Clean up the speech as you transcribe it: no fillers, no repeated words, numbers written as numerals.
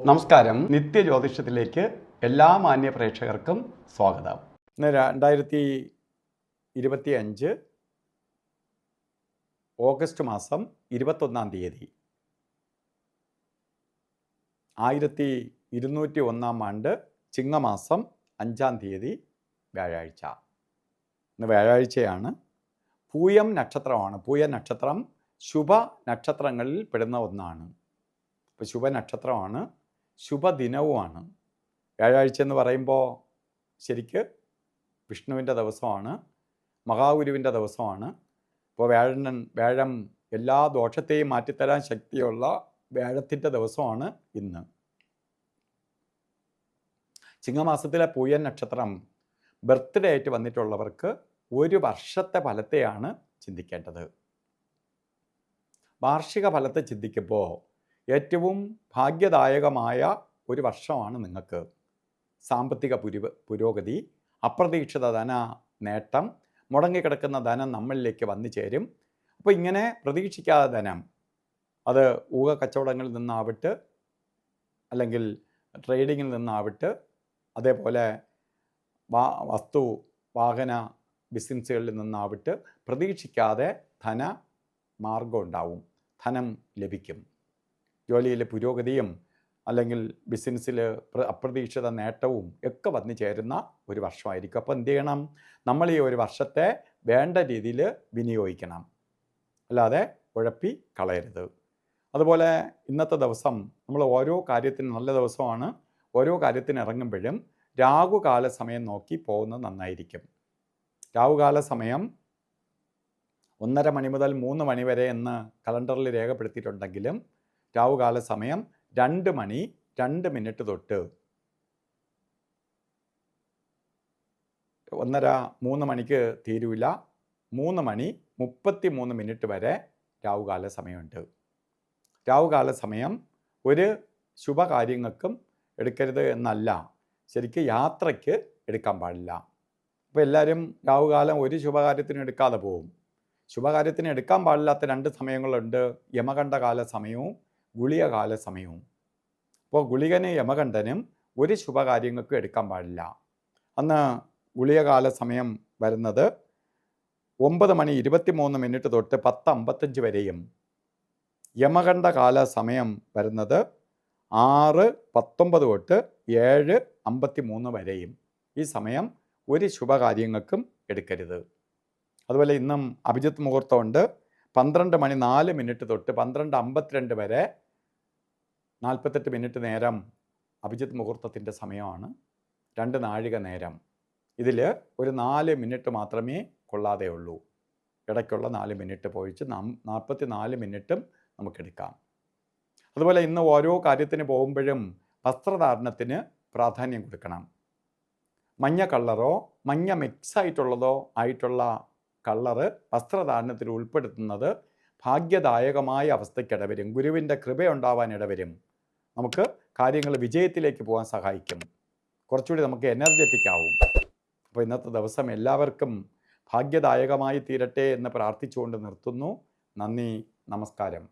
നമസ്കാരം. നിത്യജ്യോതിഷത്തിലേക്ക് എല്ലാ മാന്യ പ്രേക്ഷകർക്കും സ്വാഗതം. ഇന്ന് 2025 ഓഗസ്റ്റ് മാസം 21-ാം തീയതി 1201-ാം ആണ്ട് ചിങ്ങമാസം 5-ാം തീയതി വ്യാഴാഴ്ച. ഇന്ന് വ്യാഴാഴ്ചയാണ്. പൂയം നക്ഷത്രമാണ്. പൂയ നക്ഷത്രം ശുഭ നക്ഷത്രങ്ങളിൽ പെടുന്ന ഒന്നാണ്. ഇപ്പോൾ ശുഭനക്ഷത്രമാണ്, ശുഭദിനവുമാണ്. വ്യാഴാഴ്ച എന്ന് പറയുമ്പോൾ ശരിക്ക് വിഷ്ണുവിൻ്റെ ദിവസമാണ്, മഹാഗുരുവിൻ്റെ ദിവസമാണ്. ഇപ്പോൾ വ്യാഴം എല്ലാ ദോഷത്തെയും മാറ്റിത്തരാൻ ശക്തിയുള്ള വ്യാഴത്തിൻ്റെ ദിവസമാണ് ഇന്ന്. ചിങ്ങമാസത്തിലെ പൂയൻ നക്ഷത്രം ബർത്ത്ഡേ ആയിട്ട് വന്നിട്ടുള്ളവർക്ക് ഒരു വർഷത്തെ ഫലത്തെയാണ് ചിന്തിക്കേണ്ടത്. വാർഷിക ഫലത്തെ ചിന്തിക്കുമ്പോൾ ഏറ്റവും ഭാഗ്യദായകമായ ഒരു വർഷമാണ് നിങ്ങൾക്ക്. സാമ്പത്തിക പുരോഗതി, അപ്രതീക്ഷിത ധന നേട്ടം, മുടങ്ങിക്കിടക്കുന്ന ധനം നമ്മളിലേക്ക് വന്നു ചേരും. അപ്പോൾ ഇങ്ങനെ പ്രതീക്ഷിക്കാത്ത ധനം, അത് ഊഹ കച്ചവടങ്ങളിൽ നിന്നാവട്ടെ, അല്ലെങ്കിൽ ട്രേഡിങ്ങിൽ നിന്നാവട്ടെ, അതേപോലെ വസ്തു വാഹന ബിസിനസ്സുകളിൽ നിന്നാവട്ടെ, പ്രതീക്ഷിക്കാതെ ധന മാർഗം ഉണ്ടാവും, ധനം ലഭിക്കും. ജോലിയിലെ പുരോഗതിയും അല്ലെങ്കിൽ ബിസിനസ്സിൽ അപ്രതീക്ഷിത നേട്ടവും ഒക്കെ വന്നു ചേരുന്ന ഒരു വർഷമായിരിക്കും. അപ്പോൾ എന്ത് ചെയ്യണം? നമ്മൾ ഈ ഒരു വർഷത്തെ വേണ്ട രീതിയിൽ വിനിയോഗിക്കണം, അല്ലാതെ ഉഴപ്പി കളയരുത്. അതുപോലെ ഇന്നത്തെ ദിവസം നമ്മൾ ഓരോ കാര്യത്തിന്, നല്ല ദിവസമാണ്, ഓരോ കാര്യത്തിന് ഇറങ്ങുമ്പോഴും രാഹുകാല സമയം നോക്കി പോകുന്നത് നന്നായിരിക്കും. രാഹുകാല സമയം 1:30 മണി മുതൽ 3 മണി വരെ എന്ന് കലണ്ടറിൽ രേഖപ്പെടുത്തിയിട്ടുണ്ടെങ്കിലും രാഹുകാല സമയം 2 മണി 2 മിനിറ്റ് തൊട്ട് 1:30-3 മണിക്ക് തീരൂല, 3 മണി 33 മിനിറ്റ് വരെ രാഹുകാല സമയമുണ്ട്. രാഹുകാല സമയം ഒരു ശുഭകാര്യങ്ങൾക്കും എടുക്കരുത് എന്നല്ല, ശരിക്കും യാത്രയ്ക്ക് എടുക്കാൻ പാടില്ല. അപ്പോൾ എല്ലാവരും രാഹുകാലം ഒരു ശുഭകാര്യത്തിനും എടുക്കാതെ പോകും. ശുഭകാര്യത്തിന് എടുക്കാൻ പാടില്ലാത്ത 2 സമയങ്ങളുണ്ട്: യമകണ്ഠകാല സമയവും ഗുളികകാല സമയവും. അപ്പോൾ ഗുളികനും യമകണ്ഠനും ഒരു ശുഭകാര്യങ്ങൾക്കും എടുക്കാൻ പാടില്ല. അന്ന് ഗുളികകാല സമയം വരുന്നത് 9 മണി 23 മിനിറ്റ് തൊട്ട് 10:55 വരെയും, യമകണ്ഠകാല സമയം വരുന്നത് 6:19 തൊട്ട് 7:53 വരെയും. ഈ സമയം ഒരു ശുഭകാര്യങ്ങൾക്കും എടുക്കരുത്. അതുപോലെ ഇന്നും അഭിജിത്ത് മുഹൂർത്തമുണ്ട്. 12 മണി 4 മിനിറ്റ് തൊട്ട് 12:52 വരെ 48 മിനിറ്റ് നേരം അഭിജിത്ത് മുഹൂർത്തത്തിൻ്റെ സമയമാണ്. 2 നാഴിക നേരം. ഇതിൽ ഒരു 4 മിനിറ്റ് മാത്രമേ കൊള്ളാതെ ഉള്ളൂ. ഇടയ്ക്കുള്ള 4 മിനിറ്റ് പോയിച്ച് 44 മിനിറ്റും നമുക്കെടുക്കാം. അതുപോലെ ഇന്ന് ഓരോ കാര്യത്തിന് പോകുമ്പോഴും വസ്ത്രധാരണത്തിന് പ്രാധാന്യം കൊടുക്കണം. മഞ്ഞ കളറോ മഞ്ഞ മിക്സ് ആയിട്ടുള്ള കളറ് വസ്ത്രധാരണത്തിൽ ഉൾപ്പെടുത്തുന്നത് ഭാഗ്യദായകമായ അവസ്ഥയ്ക്കിടവരും, ഗുരുവിൻ്റെ കൃപയുണ്ടാവാൻ ഇടവരും, നമുക്ക് കാര്യങ്ങൾ വിജയത്തിലേക്ക് പോകാൻ സഹായിക്കും, കുറച്ചുകൂടി നമുക്ക് എനർജറ്റിക് ആവും. അപ്പോൾ ഇന്നത്തെ ദിവസം എല്ലാവർക്കും ഭാഗ്യദായകമായി തീരട്ടെ എന്ന് പ്രാർത്ഥിച്ചുകൊണ്ട് നിർത്തുന്നു. നന്ദി, നമസ്കാരം.